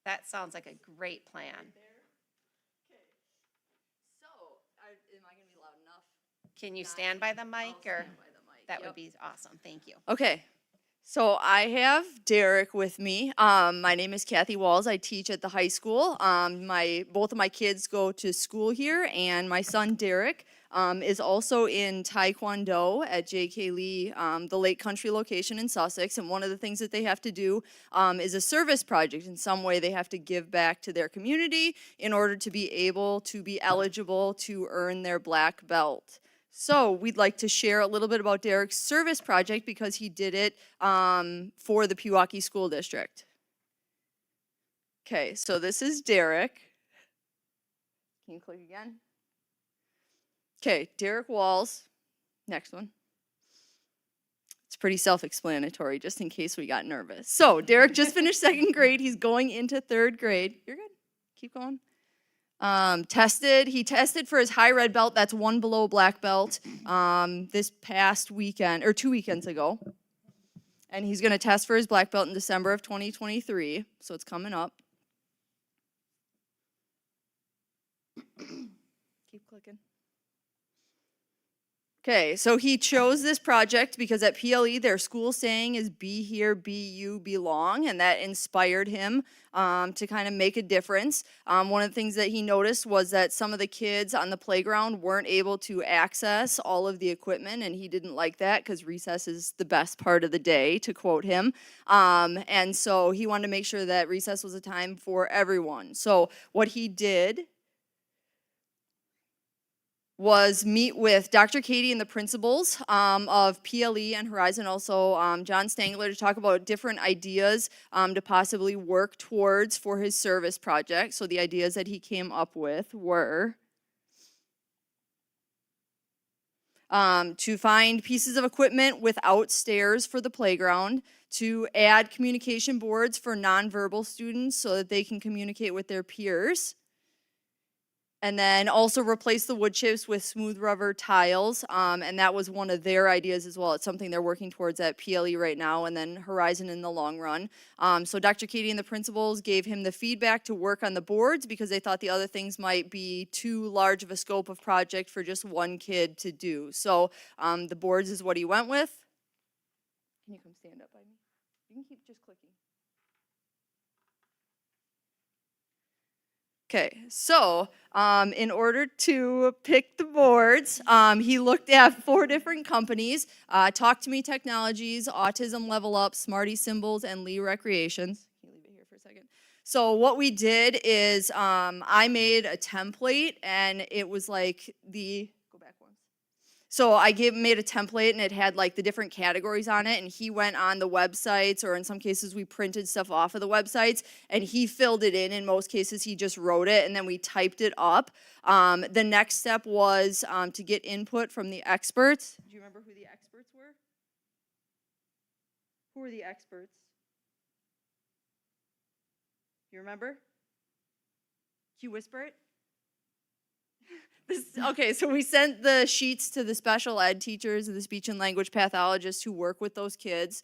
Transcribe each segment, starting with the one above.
That sounds like a great plan. Okay. So, am I going to be loud enough? Can you stand by the mic I'll or? stand by the mic. That Yep. would be awesome. Thank you. Okay. So I have Derek with me. My name is Kathy Walls. I teach at the high school. Both of my kids go to school here, and my son Derek is also in Taekwondo at J.K. Lee, the Lake Country location in Sussex. And one of the things that they have to do is a service project. In some way, they have to give back to their community in order to be able to be eligible to earn their black belt. So we'd like to share a little bit about Derek's service project because he did it for the Pewaukee School District. Okay, so this is Derek. Can you click again? Okay, Derek Walls. Next one. It's pretty self-explanatory, just in case we got nervous. So Derek just finished second grade. He's going into third grade. You're good. Keep going. He tested for his high red belt, that's one below black belt, this past weekend, or 2 weekends ago. And he's going to test for his black belt in December of 2023, so it's coming up. Keep clicking. Okay, so he chose this project because at PLE their school saying is "Be here, be you, belong," and that inspired him to kind of make a difference. One of the things that he noticed was that some of the kids on the playground weren't able to access all of the equipment, and he didn't like that because recess is the best part of the day, to quote him. And so he wanted to make sure that recess was a time for everyone. So what he did was meet with Dr. Katie and the principals of PLE and Horizon, also John Stangler, to talk about different ideas to possibly work towards for his service project. So the ideas that he came up with were to find pieces of equipment without stairs for the playground, to add communication boards for nonverbal students so that they can communicate with their peers, and then also replace the wood chips with smooth rubber tiles, and that was one of their ideas as well. It's something they're working towards at PLE right now, and then Horizon in the long run. So Dr. Katie and the principals gave him the feedback to work on the boards because they thought the other things might be too large of a scope of project for just one kid to do. So the boards is what he went with. Can you come stand up by me? You can keep just clicking. Okay, so in order to pick the boards, he looked at 4 different companies, Talk to Me Technologies, Autism Level Up, Smarty Symbols, and Lee Recreations. Can you leave it here for a second? So what we did is I made a template, and it was like go back once. So I made a template, and it had like the different categories on it, and he went on the websites, or in some cases we printed stuff off of the websites, and he filled it in. In most cases he just wrote it, and then we typed it up. The next step was to get input from the experts. Do you remember who the experts were? Who were the experts? You remember? Can you whisper it? Okay, so we sent the sheets to the special ed teachers and the speech and language pathologists who work with those kids.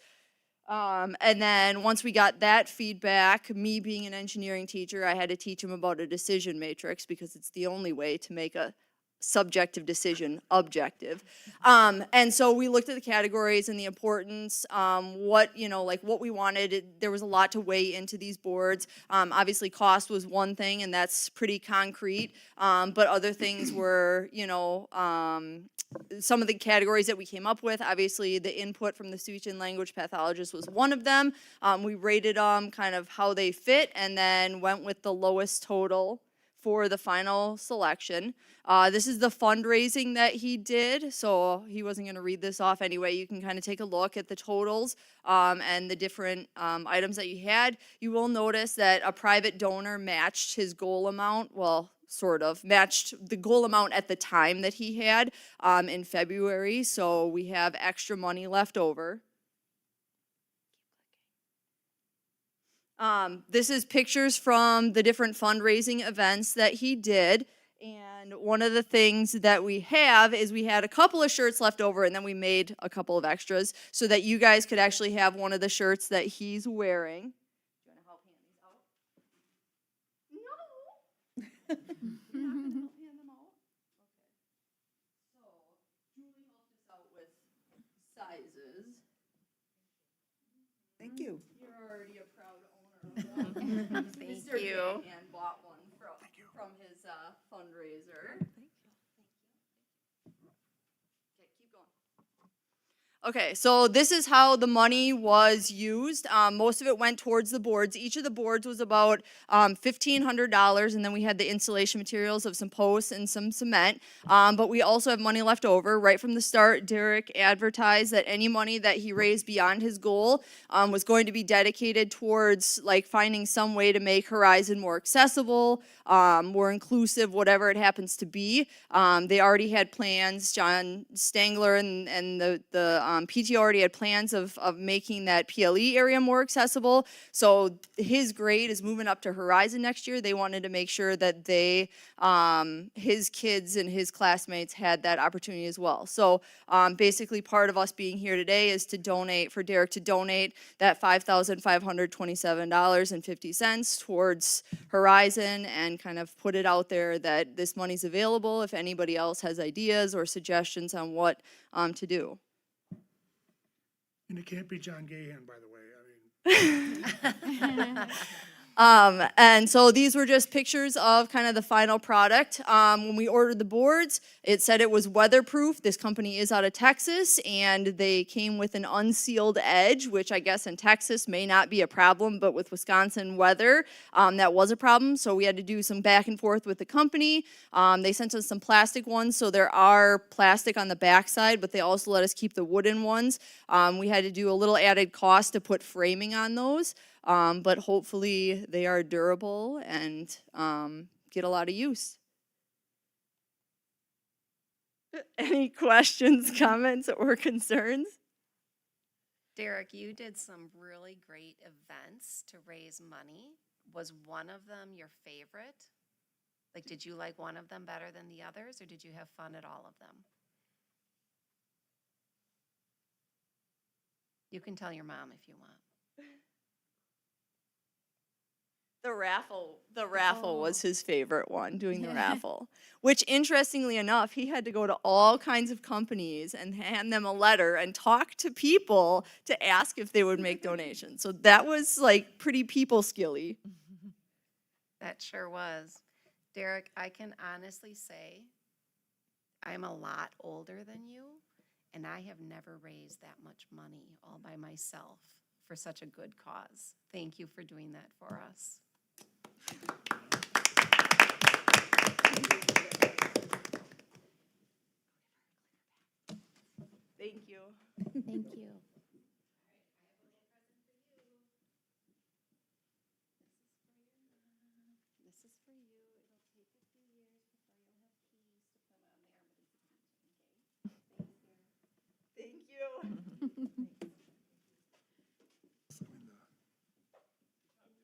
And then once we got that feedback, me being an engineering teacher, I had to teach them about a decision matrix because it's the only way to make a subjective decision objective. And so we looked at the categories and the importance, what we wanted. There was a lot to weigh into these boards. Obviously cost was one thing, and that's pretty concrete. But other things were, some of the categories that we came up with. Obviously the input from the speech and language pathologist was one of them. We rated them kind of how they fit, and then went with the lowest total for the final selection. This is the fundraising that he did, so he wasn't going to read this off anyway. You can kind of take a look at the totals and the different items that you had. You will notice that a private donor matched his goal amount, well, sort of, matched the goal amount at the time that he had in February, so we have extra money left over. This is pictures from the different fundraising events that he did. And one of the things that we have is we had a couple of shirts left over, and then we made a couple of extras so that you guys could actually have one of the shirts that he's wearing. Do you want to help hand these out? Julie helped us out with sizes. Thank you. You're already a proud owner of them. Thank Mr. you. Gahan bought one from his fundraiser. Okay, keep going. Okay, so this is how the money was used. Most of it went towards the boards. Each of the boards was about $1,500, and then we had the installation materials of some posts and some cement. But we also have money left over. Right from the start, Derek advertised that any money that he raised beyond his goal was going to be dedicated towards like finding some way to make Horizon more accessible, more inclusive, whatever it happens to be. They already had plans. John Stangler and the PTO already had plans of making that PLE area more accessible. So his grade is moving up to Horizon next year. They wanted to make sure that they, his kids and his classmates had that opportunity as well. So basically part of us being here today is to donate, for Derek to donate that $5,527.50 towards Horizon and kind of put it out there that this money's available if anybody else has ideas or suggestions on what to do. And it can't be John Gahan, by the way. And so these were just pictures of kind of the final product. When we ordered the boards, it said it was weatherproof. This company is out of Texas, and they came with an unsealed edge, which I guess in Texas may not be a problem, but with Wisconsin weather, that was a problem. So we had to do some back and forth with the company. They sent us some plastic ones, so there are plastic on the backside, but they also let us keep the wooden ones. We had to do a little added cost to put framing on those. But hopefully they are durable and get a lot of use. Any questions, comments, or concerns? Derek, you did some really great events to raise money. Was one of them your favorite? Like, did you like one of them better than the others, or did you have fun at all of them? You can tell your mom if you want. The raffle was his favorite one, doing the raffle. Which, interestingly enough, he had to go to all kinds of companies and hand them a letter and talk to people to ask if they would make donations. So that was like pretty people skilly. That sure was. Derek, I can honestly say I'm a lot older than you, and I have never raised that much money all by myself for such a good cause. Thank you for doing that for us. Thank you. Thank you. This is for you. It'll take a few years before you'll have keys to put on there, but it's a keychain, okay? Thank you.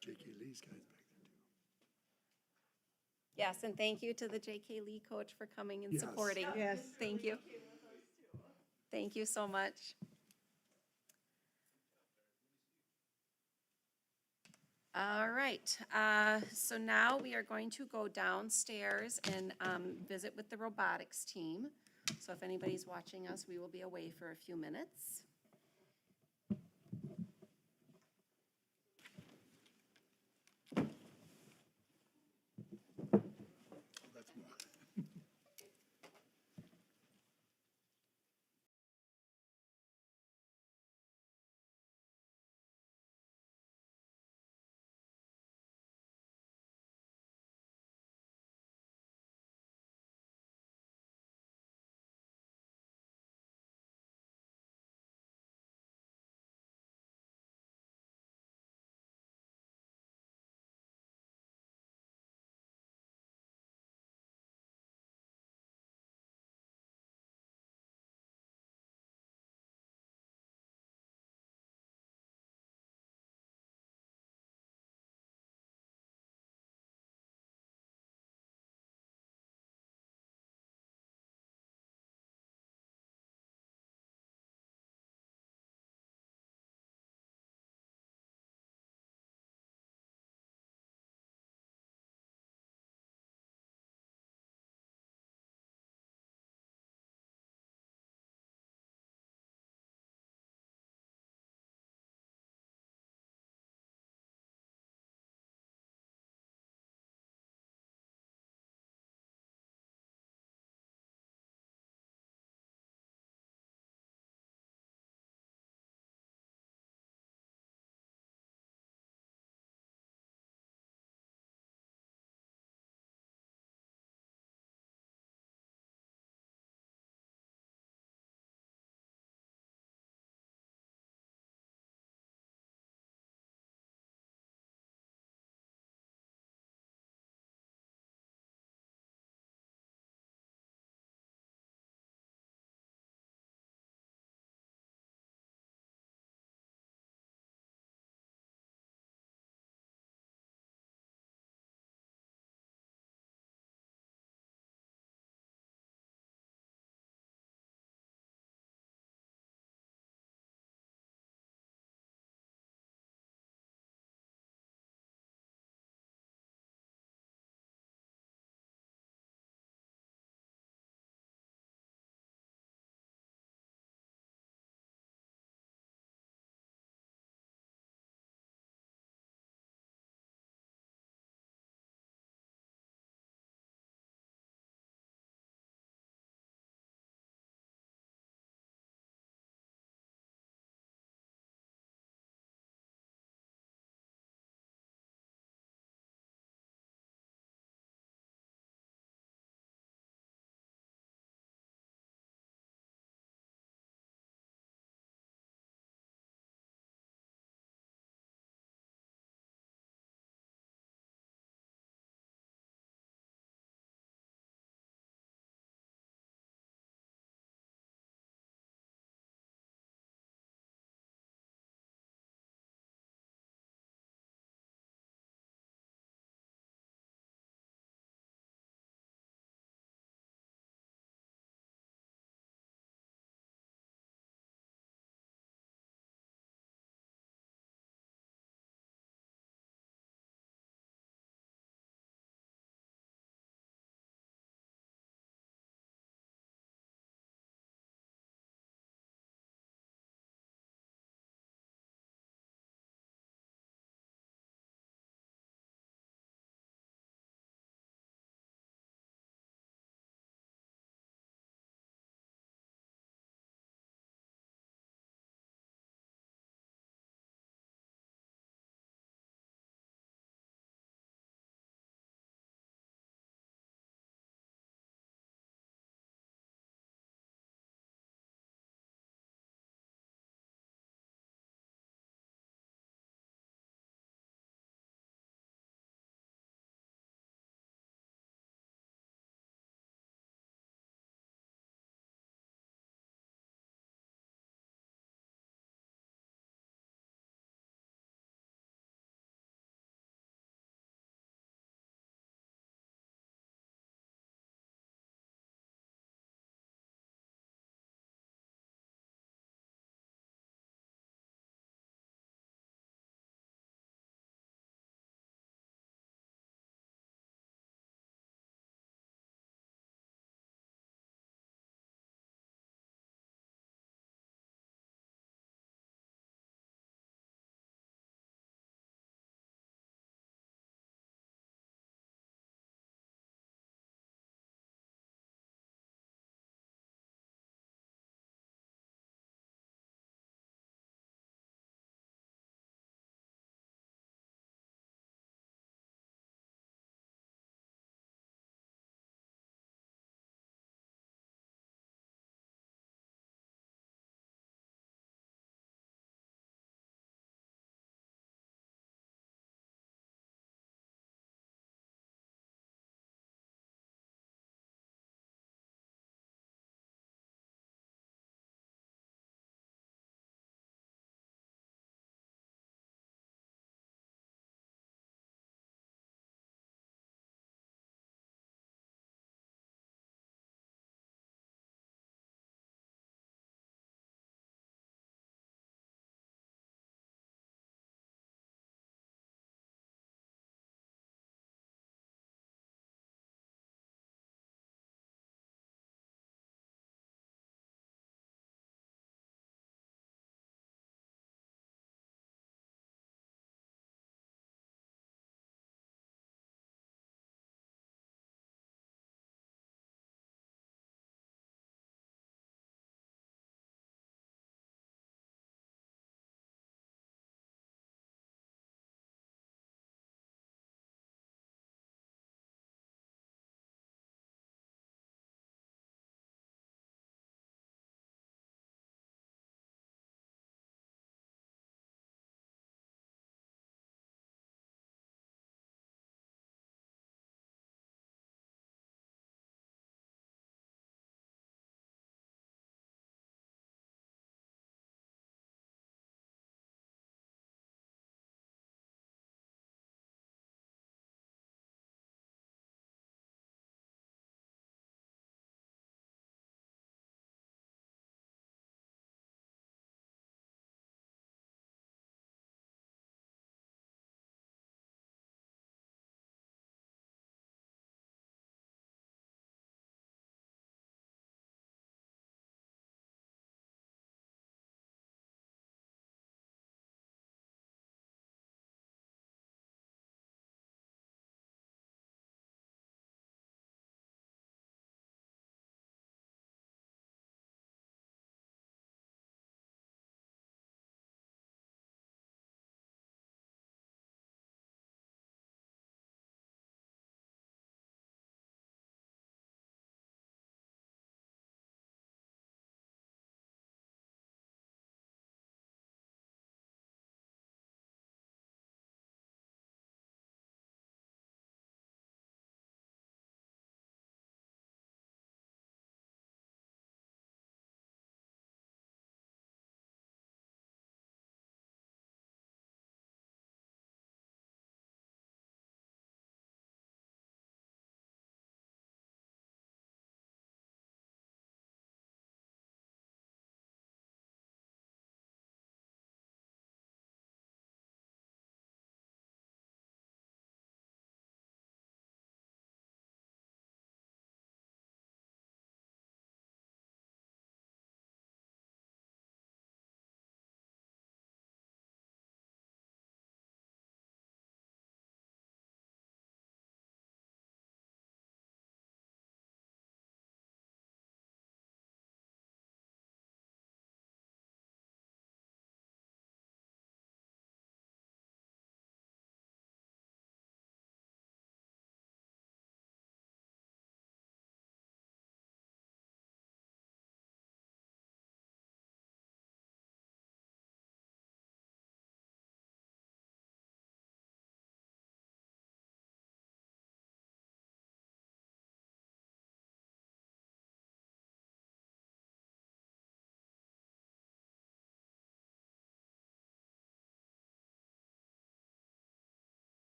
J.K. Lee's guys back there too. Yes, and thank you to the J.K. Lee coach for coming and Yes. supporting. Yes. Thank you. Thank you so much. All right, so now we are going to go downstairs and visit with the robotics team. So if anybody's watching us, we will be away for a few minutes.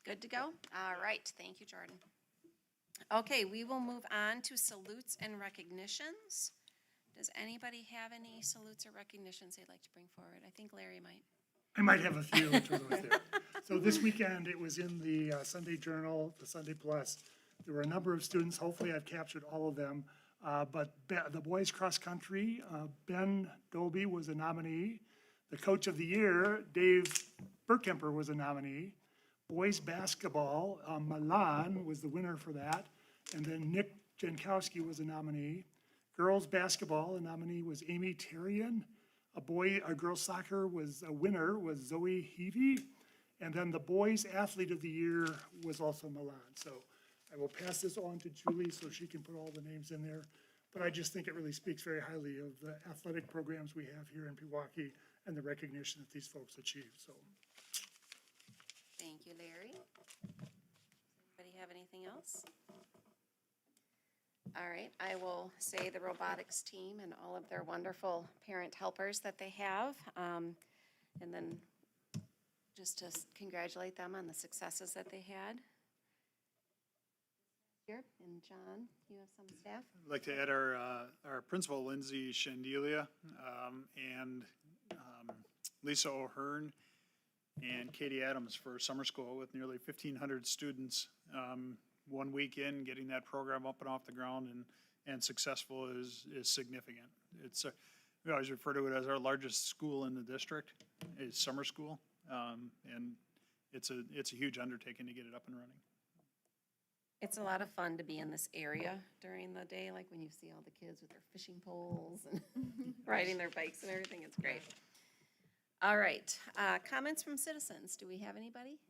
Good to go? All right, thank you, Jordan. Okay, we will move on to salutes and recognitions. Does anybody have any salutes or recognitions they'd like to bring forward? I think Larry might. I might have a few to those there. So this weekend, it was in the Sunday Journal, the Sunday Plus. There were a number of students, hopefully I've captured all of them. But the boys cross country, Ben Dolby was a nominee. The coach of the year, Dave Burkemper, was a nominee. Boys basketball, Milan was the winner for that. And then Nick Jankowski was a nominee. Girls basketball, a nominee was Amy Terrian. Girls soccer was a winner was Zoe Heavey. And then the boys athlete of the year was also Milan. So I will pass this on to Julie so she can put all the names in there. But I just think it really speaks very highly of the athletic programs we have here in Pewaukee and the recognition that these folks achieve, so. Thank you, Larry. Anybody have anything else? All right, I will say the robotics team and all of their wonderful parent helpers that they have. And then just to congratulate them on the successes that they had. Here, and John, you have some staff? I'd like to add our principal, Lindsay Shandelia, and Lisa O'Hearn, and Katie Adams for summer school with nearly 1,500 students. 1 week in, getting that program up and off the ground and successful is significant. It's we always refer to it as our largest school in the district, is summer school, and it's a huge undertaking to get it up and running. It's a lot of fun to be in this area during the day, like when you see all the kids with their fishing poles and riding their bikes and everything. It's great. All right, comments from citizens. Do we have anybody?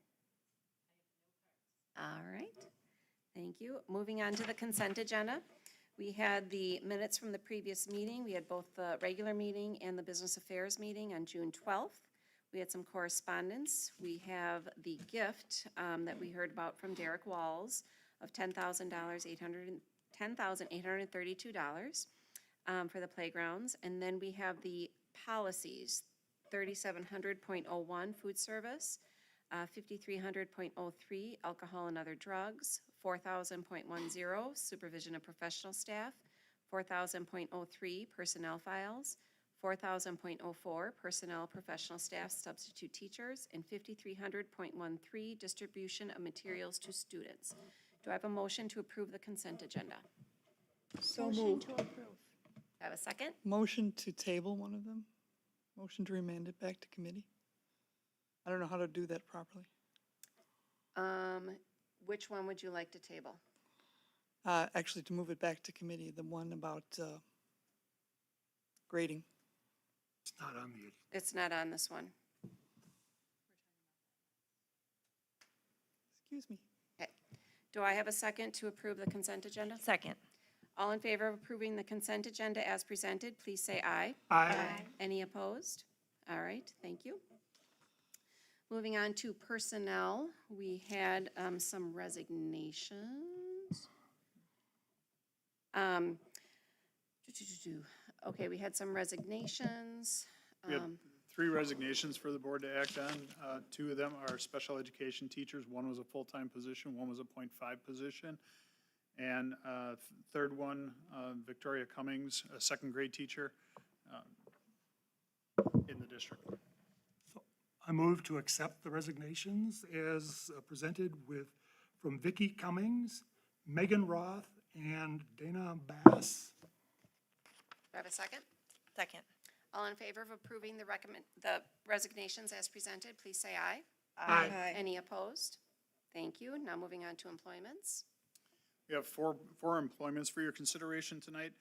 All right, thank you. Moving on to the consent agenda. We had the minutes from the previous meeting. We had both the regular meeting and the business affairs meeting on June 12th. We had some correspondence. We have the gift that we heard about from Derek Walls of $10,832 for the playgrounds. And then we have the policies, 3700.01 food service, 5300.03 alcohol and other drugs, 4000.10 supervision of professional staff, 4000.03 personnel files, 4000.04 personnel professional staff substitute teachers, and 5300.13 distribution of materials to students. Do I have a motion to approve the consent agenda? So moved. Do I have a second? Motion to table one of them? Motion to remand it back to committee? I don't know how to do that properly. Which one would you like to table? Actually, to move it back to committee, the one about grading. It's not on the, It's not on this one. Excuse me. Okay. Do I have a second to approve the consent agenda? Second. All in favor of approving the consent agenda as presented, please say aye. Aye. Any opposed? All right, thank you. Moving on to personnel, we had some resignations. Okay, we had some resignations. We had 3 resignations for the board to act on. 2 of them are special education teachers. One was a full-time position, one was a .5 position. And third one, Victoria Cummings, a second grade teacher in the district. I move to accept the resignations as presented from Vicki Cummings, Megan Roth, and Dana Bass. Do I have a second? Second. All in favor of approving the resignations as presented, please say aye. Aye. Any opposed? Thank you. Now moving on to employments. We have four employments for your consideration tonight.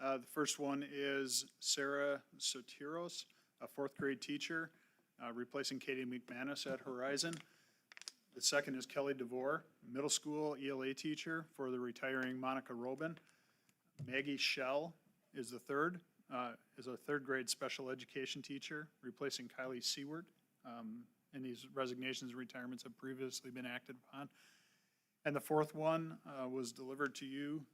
The first one is Sarah Sotiros, a 4th grade teacher, replacing Katie McManus at Horizon. The second is Kelly DeVore, middle school ELA teacher for the retiring Monica Robin. Maggie Shell is the third, is a 3rd grade special education teacher, replacing Kylie Seward. And these resignations and retirements have previously been acted upon. And the fourth one was delivered to you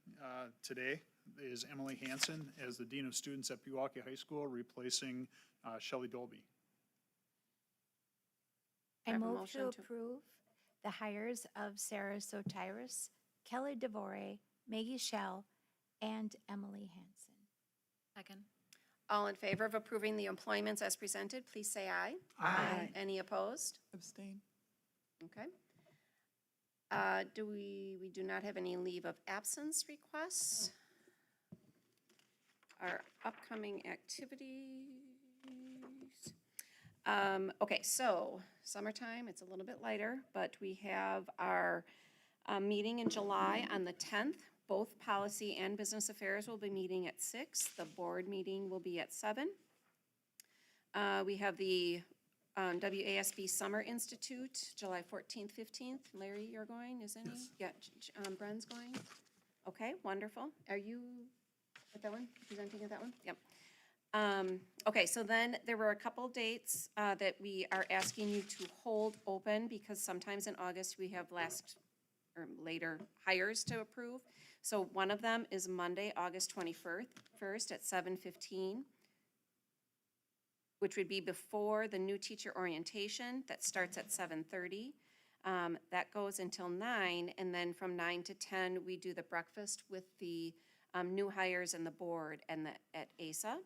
today, is Emily Hansen as the Dean of Students at Pewaukee High School, replacing Shelley Dolby. I I have a move motion to to- approve the hires of Sarah Sotiris, Kelly DeVore, Maggie Shell, and Emily Hansen. Second. All in favor of approving the employments as presented, please say aye. Aye. Any opposed? Abstain. Okay. We do not have any leave of absence requests. Our upcoming activities. Okay, so summertime, it's a little bit lighter, but we have our meeting in July on the 10th. Both policy and business affairs will be meeting at 6. The board meeting will be at 7. We have the WASB Summer Institute, July 14th, 15th. Larry, you're going, isn't he? Yes. Yeah, Bren's going. Okay, wonderful. Are you at that one, presenting at that one? Yep. Okay, so then there were a couple dates that we are asking you to hold open because sometimes in August we have last or later hires to approve. So one of them is Monday, August 21st at 7:15, which would be before the new teacher orientation that starts at 7:30. That goes until 9, and then from 9 to 10, we do the breakfast with the new hires and the board and at ASA.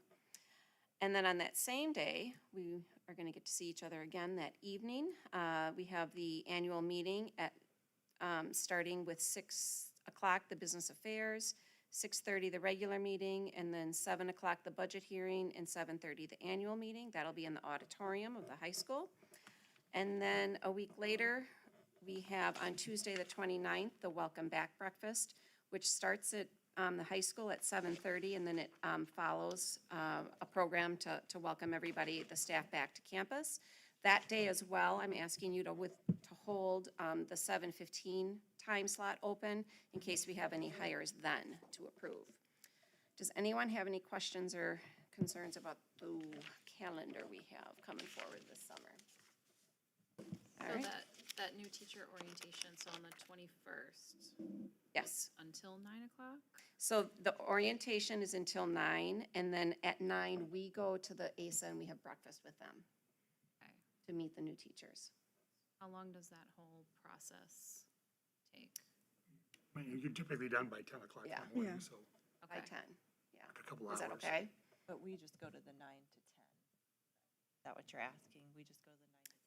And then on that same day, we are going to get to see each other again that evening. We have the annual meeting at starting with 6 o'clock, the business affairs, 6:30 the regular meeting, and then 7 o'clock the budget hearing, and 7:30 the annual meeting. That'll be in the auditorium of the high school. And then a week later, we have on Tuesday the 29th, the welcome back breakfast, which starts at the high school at 7:30, and then it follows a program to welcome everybody, the staff back to campus. That day as well, I'm asking you to hold the 7:15 time slot open in case we have any hires then to approve. Does anyone have any questions or concerns about the calendar we have coming forward this summer? All So right. that new teacher orientation, so on the 21st Yes. until 9 o'clock? So the orientation is until 9, and then at 9, we go to the ASA and we have breakfast with them Okay. to meet the new teachers. How long does that whole process take? I mean, you're typically done by 10 o'clock in Yeah. the morning, Yeah. so By Okay. 10, yeah. a couple Is hours. that okay? But we just go to the 9 to 10. Is that what you're asking? We just go to the 9 to 10?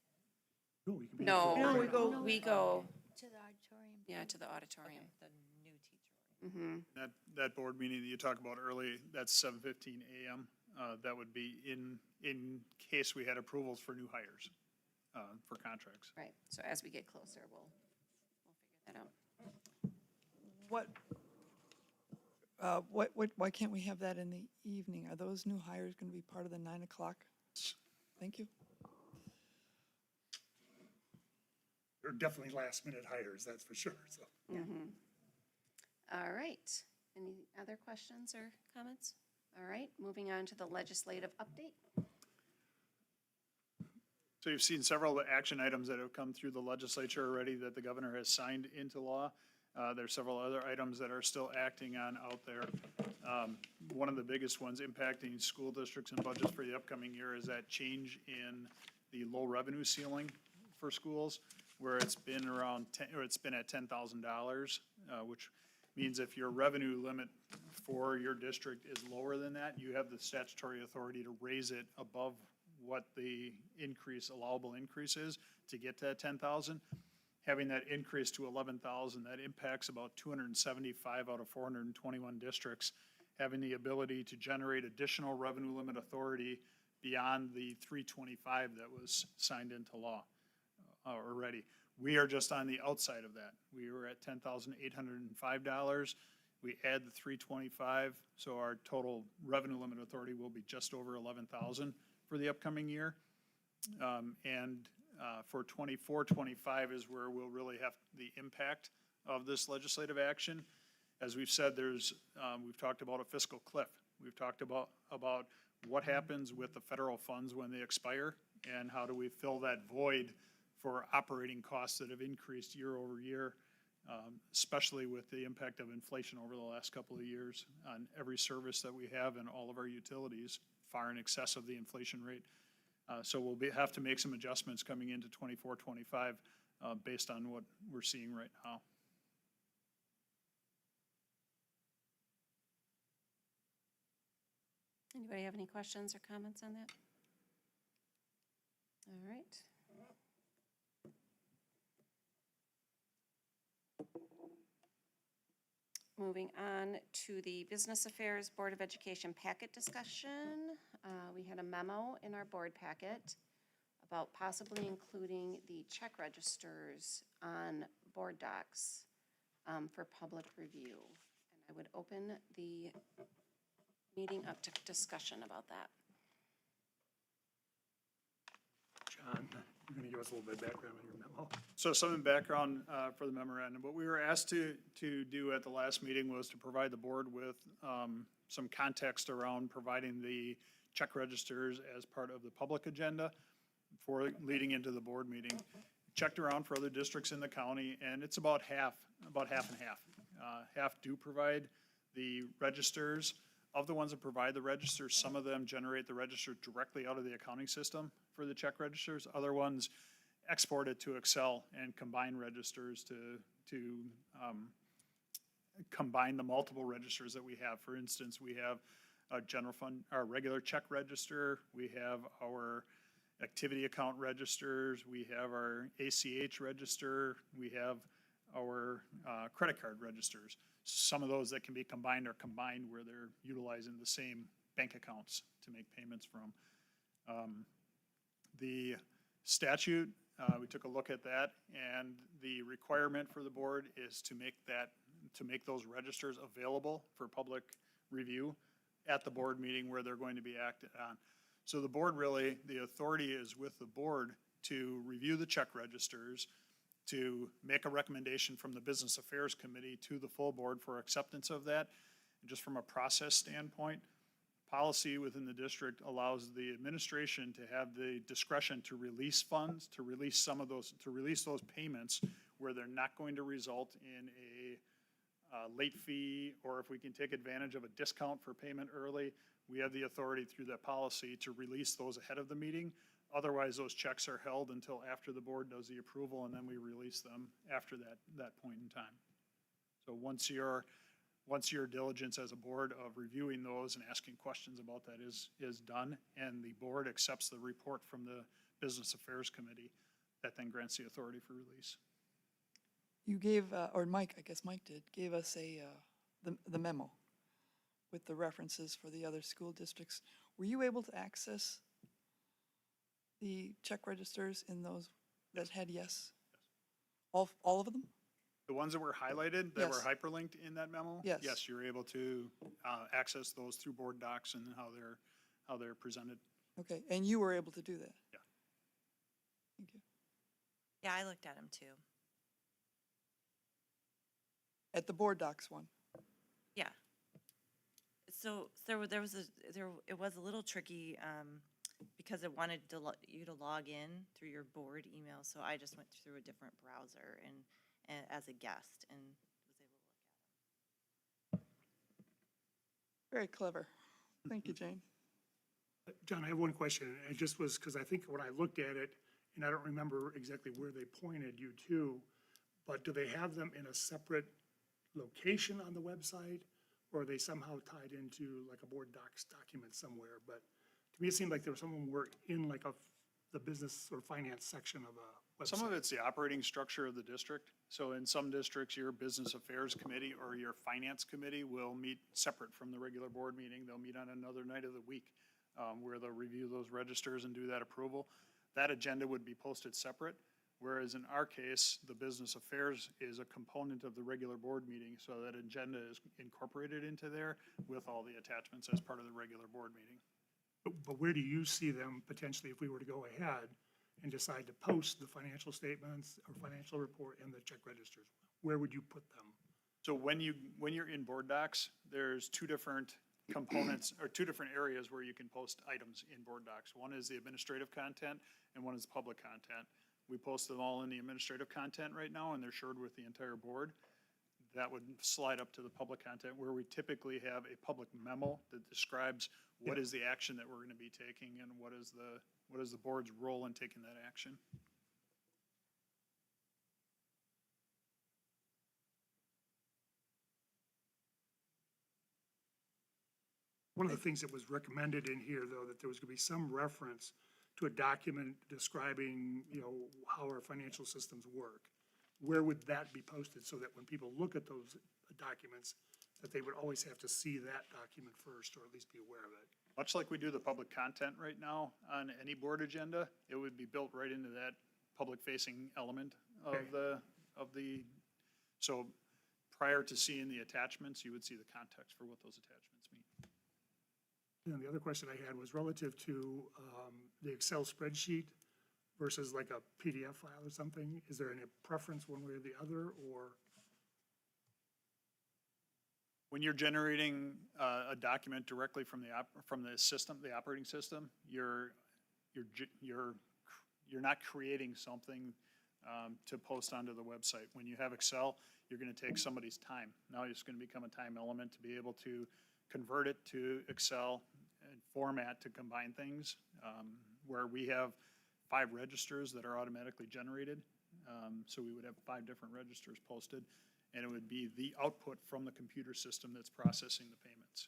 No, we can be. No, No, we go- No, we go, to the auditorium. yeah, to the auditorium. Okay, the new teacher. Mm-hmm. That board meeting that you talked about early, that's 7:15 a.m. That would be in case we had approvals for new hires, for contracts. Right, so as we get closer, we'll figure that out. Why can't we have that in the evening? Are those new hires going to be part of the 9 o'clock? Thank you. They're definitely last minute hires, that's for sure, so. All right, any other questions or comments? All right, moving on to the legislative update. So you've seen several action items that have come through the legislature already that the governor has signed into law. There's several other items that are still acting on out there. One of the biggest ones impacting school districts and budgets for the upcoming year is that change in the low revenue ceiling for schools, where it's been around it's been at $10,000, which means if your revenue limit for your district is lower than that, you have the statutory authority to raise it above what the allowable increase is to get to that 10,000. Having that increase to 11,000, that impacts about 275 out of 421 districts, having the ability to generate additional revenue limit authority beyond the 325 that was signed into law already. We are just on the outside of that. We were at $10,805. We add the 325, so our total revenue limit authority will be just over 11,000 for the upcoming year. For 24-25 is where we'll really have the impact of this legislative action. As we've said, we've talked about a fiscal cliff. We've talked about what happens with the federal funds when they expire and how do we fill that void for operating costs that have increased year over year, especially with the impact of inflation over the last couple of years on every service that we have and all of our utilities, far in excess of the inflation rate. So we'll have to make some adjustments coming into 24-25 based on what we're seeing right now. Anybody have any questions or comments on that? All right. Moving on to the Business Affairs Board of Education packet discussion. We had a memo in our board packet about possibly including the check registers on board docs for public review. And I would open the meeting up to discussion about that. John, you're going to give us a little bit of background on your memo. So some background for the memorandum. What we were asked to do at the last meeting was to provide the board with some context around providing the check registers as part of the public agenda for leading into the board meeting. Checked around for other districts in the county, and it's about half and half. Half do provide the registers. Of the ones that provide the registers, some of them generate the register directly out of the accounting system for the check registers. Other ones export it to Excel and combine registers to combine the multiple registers that we have. For instance, we have a general fund, our regular check register, we have our activity account registers, we have our ACH register, we have our credit card registers. Some of those that can be combined are combined where they're utilizing the same bank accounts to make payments from. The statute, we took a look at that, and the requirement for the board is to make those registers available for public review at the board meeting where they're going to be acted on. So the board really, the authority is with the board to review the check registers, to make a recommendation from the Business Affairs Committee to the full board for acceptance of that. And just from a process standpoint, policy within the district allows the administration to have the discretion to release funds, to release some of those, to release those payments where they're not going to result in a late fee, or if we can take advantage of a discount for payment early, we have the authority through that policy to release those ahead of the meeting. Otherwise, those checks are held until after the board does the approval, and then we release them after that point in time. So once your diligence as a board of reviewing those and asking questions about that is done, and the board accepts the report from the Business Affairs Committee, that then grants the authority for release. You gave, or Mike, I guess Mike did, gave us the memo with the references for the other school districts. Were you able to access the check registers in those that had yes? All of them? The ones that were highlighted, that were Yes. hyperlinked in that memo? Yes. Yes, you're able to access those through board docs and how they're presented. Okay, and you were able to do that? Yeah. Thank you. Yeah, I looked at them too. At the board docs one? Yeah. So there was it was a little tricky, because it wanted you to log in through your board email, so I just went through a different browser and as a guest and was able to look at them. Very clever. Thank you, Jane. John, I have one question. It just was because I think when I looked at it, and I don't remember exactly where they pointed you to, but do they have them in a separate location on the website? Or are they somehow tied into like a board docs document somewhere? But to me, it seemed like there was some of them were in like the business or finance section of a website. Some of it's the operating structure of the district. So in some districts, your Business Affairs Committee or your Finance Committee will meet separate from the regular board meeting. They'll meet on another night of the week where they'll review those registers and do that approval. That agenda would be posted separate. Whereas in our case, the Business Affairs is a component of the regular board meeting, so that agenda is incorporated into there with all the attachments as part of the regular board meeting. But where do you see them potentially if we were to go ahead and decide to post the financial statements or financial report and the check registers? Where would you put them? So when you're in board docs, there's two different components or two different areas where you can post items in board docs. One is the administrative content and one is public content. We post them all in the administrative content right now, and they're shared with the entire board. That would slide up to the public content where we typically have a public memo that describes what is the action that we're going to be taking and what is the board's role in taking that action. One of the things that was recommended in here, though, that there was gonna be some reference to a document describing, how our financial systems work. Where would that be posted so that when people look at those documents, that they would always have to see that document first, or at least be aware of it? Much like we do the public content right now on any board agenda, it would be built right into that public-facing element of so prior to seeing the attachments, you would see the context for what those attachments mean. And the other question I had was relative to the Excel spreadsheet versus like a PDF file or something. Is there any preference one way or the other, or? When you're generating a document directly from the system, the operating system, you're not creating something to post onto the website. When you have Excel, you're going to take somebody's time. Now it's going to become a time element to be able to convert it to Excel and format to combine things, where we have 5 registers that are automatically generated. So we would have 5 different registers posted, and it would be the output from the computer system that's processing the payments.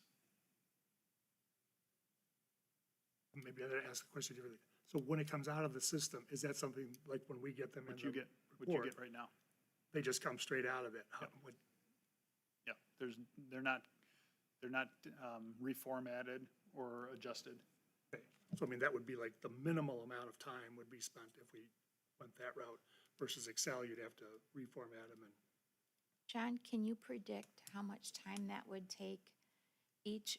Maybe I'd ask the question differently. So when it comes out of the system, is that something like when we get them in What you the get report, right now. they just come straight out of it? Yeah, they're not reformatted or adjusted. Okay. So I mean, that would be like the minimal amount of time would be spent if we went that route versus Excel, you'd have to reformat them and. John, can you predict how much time that would take each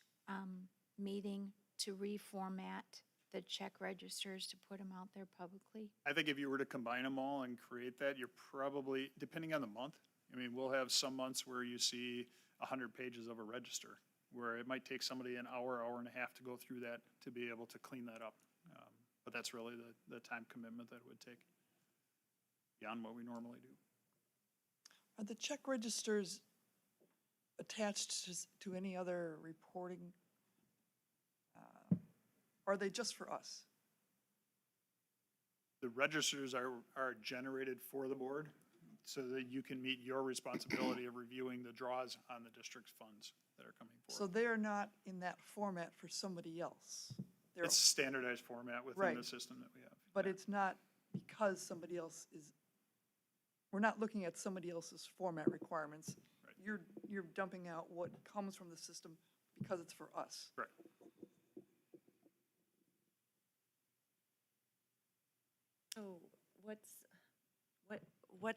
meeting to reformat the check registers to put them out there publicly? I think if you were to combine them all and create that, you're probably, depending on the month, I mean, we'll have some months where you see 100 pages of a register, where it might take somebody an hour, hour and a half to go through that to be able to clean that up. But that's really the time commitment that it would take beyond what we normally do. Are the check registers attached to any other reporting? Are they just for us? The registers are generated for the board so that you can meet your responsibility of reviewing the draws on the district's funds that are coming So forward. they are not in that format for somebody else? They're- It's standardized format within the Right. system that we have. But Yeah. it's not because somebody else is, we're not looking at somebody else's format requirements. Right. You're dumping out what comes from the system because it's for us. Correct. So what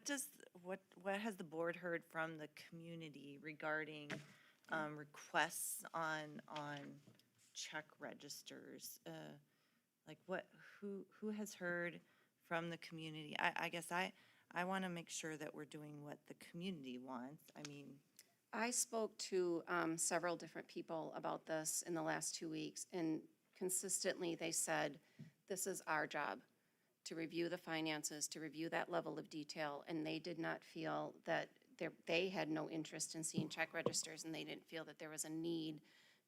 has the board heard from the community regarding requests on check registers? Like who has heard from the community? I guess I want to make sure that we're doing what the community wants. I mean, I spoke to several different people about this in the last 2 weeks, and consistently they said, this is our job, to review the finances, to review that level of detail, and they did not feel that they had no interest in seeing check registers, and they didn't feel that there was a need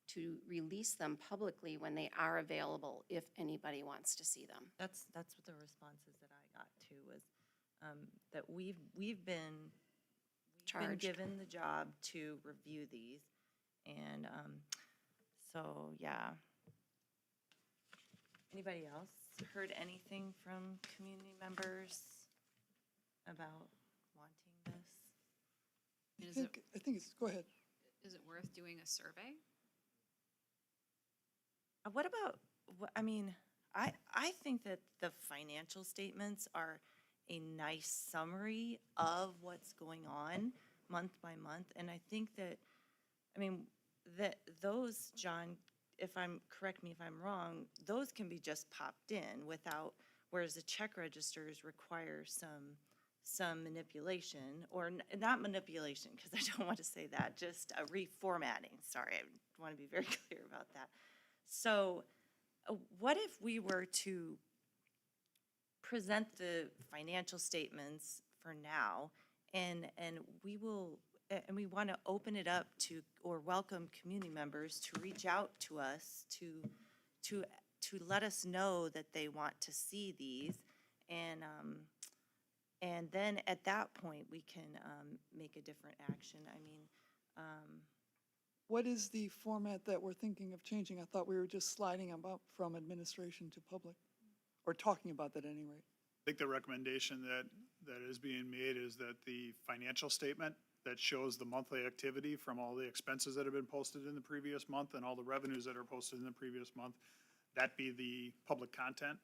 to release them publicly when they are available if anybody wants to see them. that's what the responses that I got too was that we've been Charged. given the job to review these, and so yeah. Anybody else heard anything from community members about wanting this? I think it's, go ahead. Is it worth doing a survey? What about, I mean, I think that the financial statements are a nice summary of what's going on month by month. And I think that, I mean, that those, John, correct me if I'm wrong, those can be just popped in without, whereas the check registers require some manipulation, or not manipulation, because I don't want to say that, just a reformatting. Sorry, I want to be very clear about that. So what if we were to present the financial statements for now, and we will, and we want to open it up to, or welcome community members to reach out to us to let us know that they want to see these, and then at that point we can make a different action. I mean, What is the format that we're thinking of changing? I thought we were just sliding them up from administration to public, or talking about that at any rate. I think the recommendation that is being made is that the financial statement that shows the monthly activity from all the expenses that have been posted in the previous month and all the revenues that are posted in the previous month, that be the public content.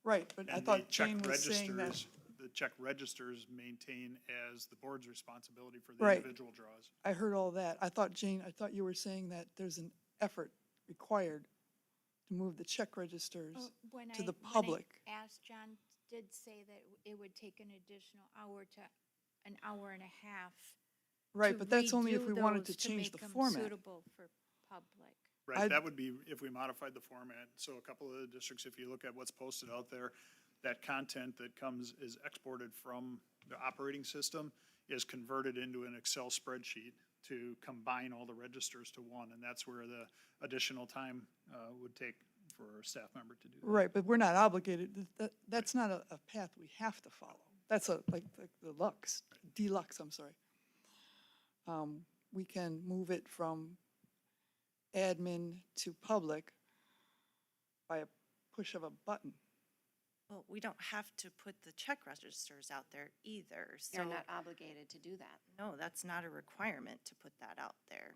Right, but I And the thought check Jane was saying that, registers, the check registers maintain as the board's responsibility for the Right. individual draws. I heard all that. I thought, Jane, I thought you were saying that there's an effort required to move the check registers When to the when I public. asked, John did say that it would take an additional hour to an hour and a half. Right, to but that's only if redo we wanted to those change make the 'em format. Suitable for public. Right, I'd- that would be if we modified the format. So a couple of the districts, if you look at what's posted out there, that content that is exported from the operating system is converted into an Excel spreadsheet to combine all the registers to one, and that's where the additional time would take for a staff member to do that. Right, but we're not obligated. That's not a path we have to follow. That's like the deluxe, I'm sorry. We can move it from admin to public by a push of a button. Well, we don't have to put the check registers out there either, so. You're not obligated to do that. No, that's not a requirement to put that out there.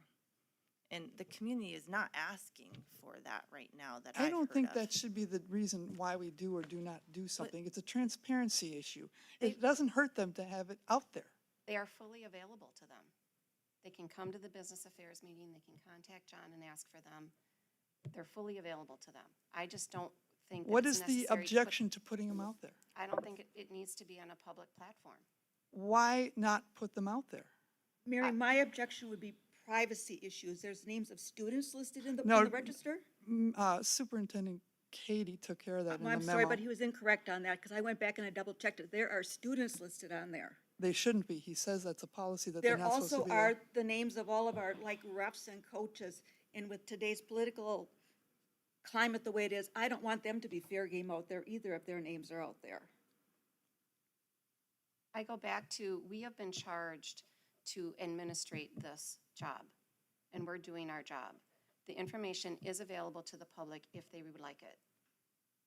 And the community is not asking for that right now that I've I don't heard think of. that should be the reason why we do or do not do something. It's a transparency issue. It doesn't hurt them to have it out there. They are fully available to them. They can come to the business affairs meeting, they can contact John and ask for them. They're fully available to them. I just don't think that What it's is the necessary to put- objection to putting them out there? I don't think it needs to be on a public platform. Why not put them out there? Mary, my objection would be privacy issues. There's names of students listed in No, the register. Superintendent Katie took care of that in the I'm memo. sorry, but he was incorrect on that, because I went back and I double checked it. There are students listed on there. They shouldn't be. He says that's a policy that they're There not supposed to also be there. are the names of all of our, like, refs and coaches, and with today's political climate the way it is, I don't want them to be fair game out there either if their names are out there. I go back to, we have been charged to administrate this job, and we're doing our job. The information is available to the public if they would like it.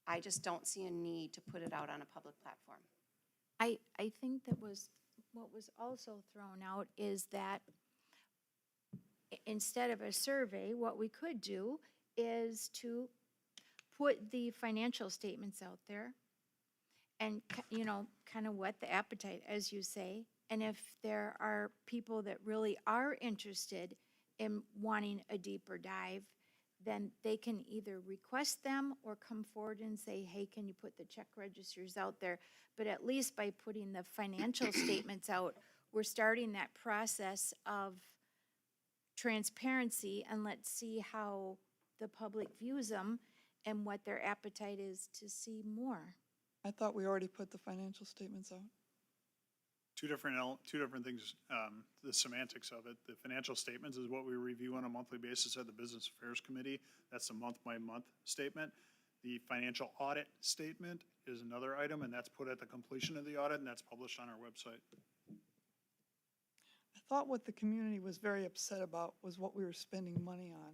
I just don't see a need to put it out on a public platform. I think that what was also thrown out is that instead of a survey, what we could do is to put the financial statements out there and, kind of whet the appetite, as you say. And if there are people that really are interested in wanting a deeper dive, then they can either request them or come forward and say, hey, can you put the check registers out there? But at least by putting the financial statements out, we're starting that process of transparency, and let's see how the public views them and what their appetite is to see more. I thought we already put the financial statements out. Two different things, the semantics of it. The financial statements is what we review on a monthly basis at the Business Affairs Committee. That's a month-by-month statement. The financial audit statement is another item, and that's put at the completion of the audit, and that's published on our website. I thought what the community was very upset about was what we were spending money on.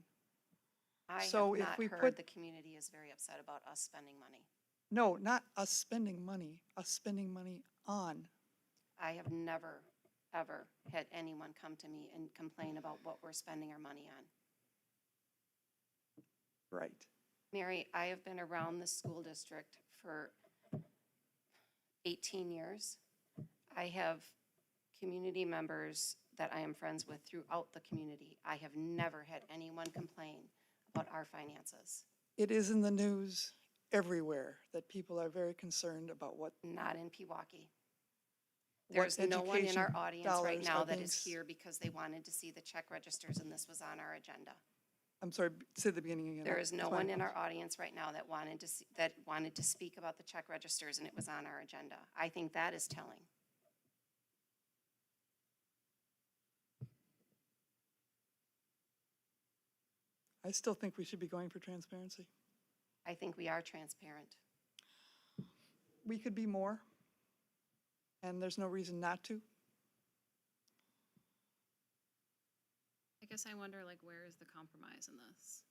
I So have if not we heard put- the community is very upset about us spending money. No, not us spending money on. I have never, ever had anyone come to me and complain about what we're spending our money on. Right. Mary, I have been around the school district for 18 years. I have community members that I am friends with throughout the community. I have never had anyone complain about our finances, It is in the news everywhere that people are very concerned about what not in Pewaukee. what There's no one in our education audience right dollars now are that being is s- here because they wanted to see the check registers and this was on our agenda. I'm sorry, say the beginning again. There is no That's my one in our apologies. audience right now that wanted to speak about the check registers and it was on our agenda. I think that is telling. I still think we should be going for transparency. I think we are transparent. We could be more, and there's no reason not to. I guess guess I wonder, like, where is the compromise in this?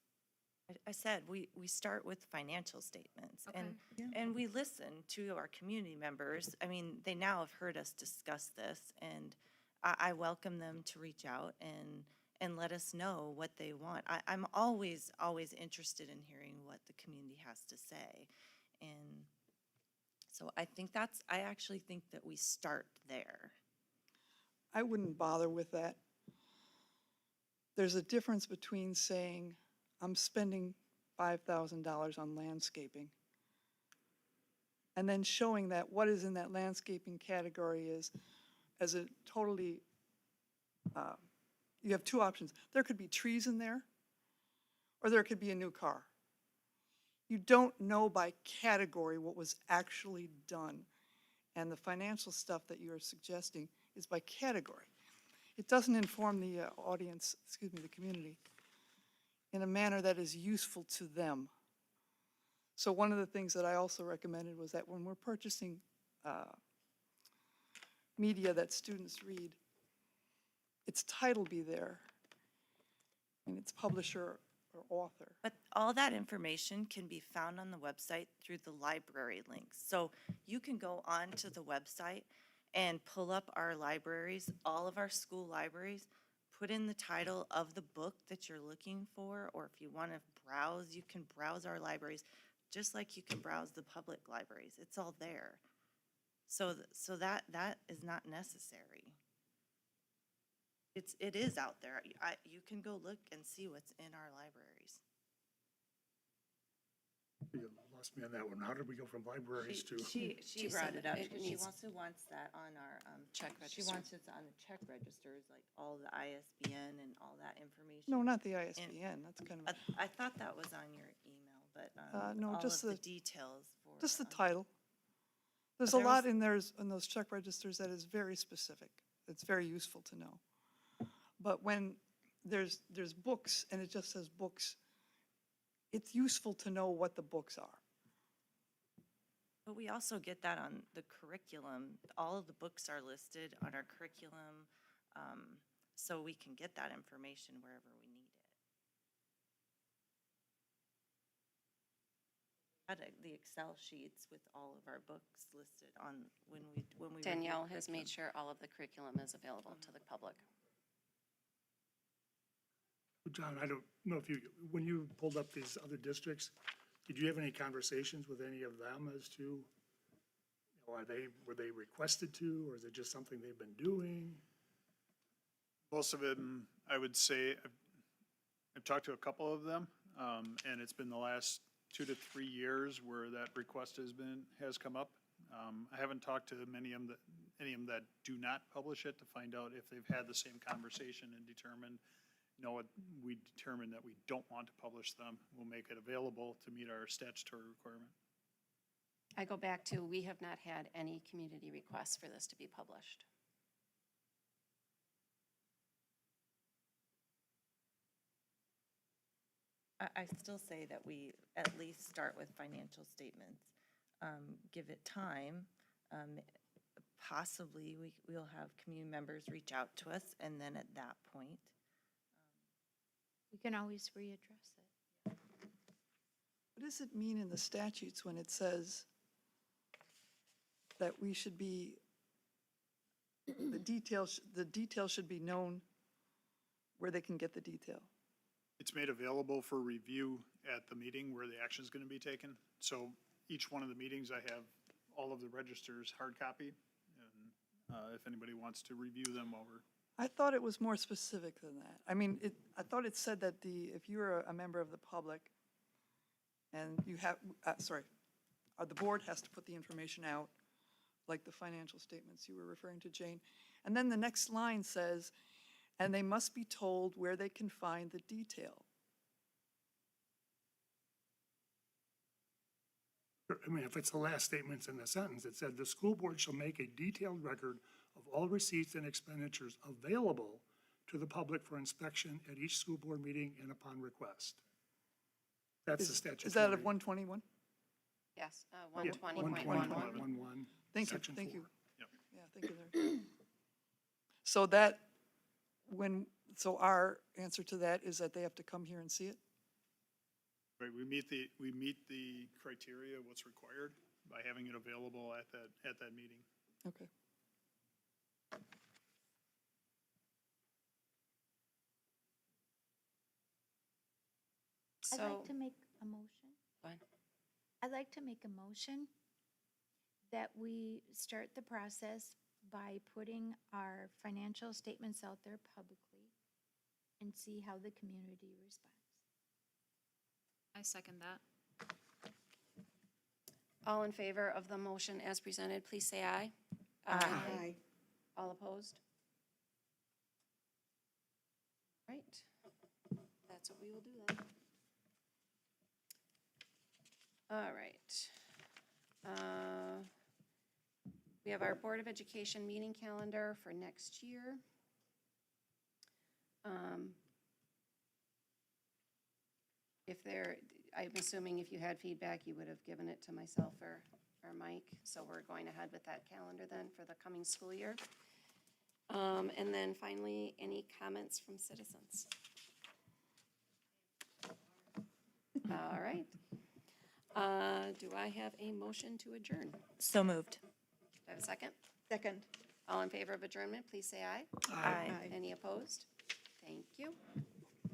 I said, we start with financial statements and, Okay. and we listen to our community members. I mean, they now have heard us discuss this and I welcome them to reach out and let us know what they want. I'm always interested in hearing what the community has to say. And so I actually think that we start there. I wouldn't bother with that. There's a difference between saying, I'm spending $5,000 on landscaping, and then showing that what is in that landscaping category is, as a totally, you have two options. There could be trees in there, or there could be a new car. You don't know by category what was actually done. And the financial stuff that you're suggesting is by category. It doesn't inform the audience, excuse me, the community, in a manner that is useful to them. So one of the things that I also recommended was that when we're purchasing media that students read, its title be there, and its publisher or author. But all that information can be found on the website through the library links. So you can go onto the website and pull up our libraries, all of our school libraries, put in the title of the book that you're looking for, or if you want to browse, you can browse our libraries just like you can browse the public libraries. It's all there. So that is not necessary. It is out there. You can go look and see what's in our libraries. You lost me on that one. How did we go from libraries to? She brought said it up. it She needs- wants that on our, Check she register. wants it on the check registers, like all the ISBN and all that information. No, not the ISBN, that's kind of, I thought that was on your email, but, no, all just of the the- details for. just the title. There's a there lot was- in theirs, in those check registers that is very specific. It's very useful to know. But when there's books and it just says books, it's useful to know what the books are. But we also get that on the curriculum. All of the books are listed on our curriculum, so we can get that information wherever we need it. The Excel sheets with all of our books listed on when we review Danielle has curriculum. made sure all of the curriculum is available to the public. John, I don't know if you, when you pulled up these other districts, did you have any conversations with any of them as to, you know, were they requested to, or is it just something they've been doing? Most of them, I would say, I've talked to a couple of them, and it's been the last 2 to 3 years where that request has come up. I haven't talked to any of them that do not publish it to find out if they've had the same conversation and determined, you know what, we determined that we don't want to publish them. We'll make it available to meet our statutory requirement. I go back to, we have not had any community requests for this to be published. I still say that we at least start with financial statements, give it time. Possibly, we'll have community members reach out to us, and then at that point, We can always readdress it. What does it mean in the statutes when it says that we should be, the details should be known where they can get the detail? It's made available for review at the meeting where the action is going to be taken. So each one of the meetings, I have all of the registers hard copy. And if anybody wants to review them over. I thought it was more specific than that. I mean, I thought it said that if you're a member of the public and you have, the board has to put the information out, like the financial statements you were referring to, Jane. And then the next line says, and they must be told where they can find the detail. I mean, if it's the last statements in the sentence, it said, the school board shall make a detailed record of all receipts and expenditures available to the public for inspection at each school board meeting and upon request. That's the statutory. Is that of 121? Yes, Yeah, 120.11. 120.11. Thank you, Section thank 4. you. Yep. Yeah, thank you there. So that, when So our answer to that is that they have to come here and see it? Right, we meet the criteria, what's required, by having it available at that meeting. Okay. I'd So, like to make a motion. Go ahead. I'd like to make a motion that we start the process by putting our financial statements out there publicly and see how the community responds. I second that. all in favor of the motion as presented, please say aye. Aye. All opposed? Right, that's what we will do then. All right. We have our Board of Education meeting calendar for next year. If there, I'm assuming if you had feedback, you would have given it to myself or Mike, so we're going ahead with that calendar then for the coming school year. And then finally, any comments from citizens? All right. Do I have a motion to adjourn? Do So moved. I have a second? Second. All in favor of adjournment, please say aye. Aye. Any opposed? Thank you.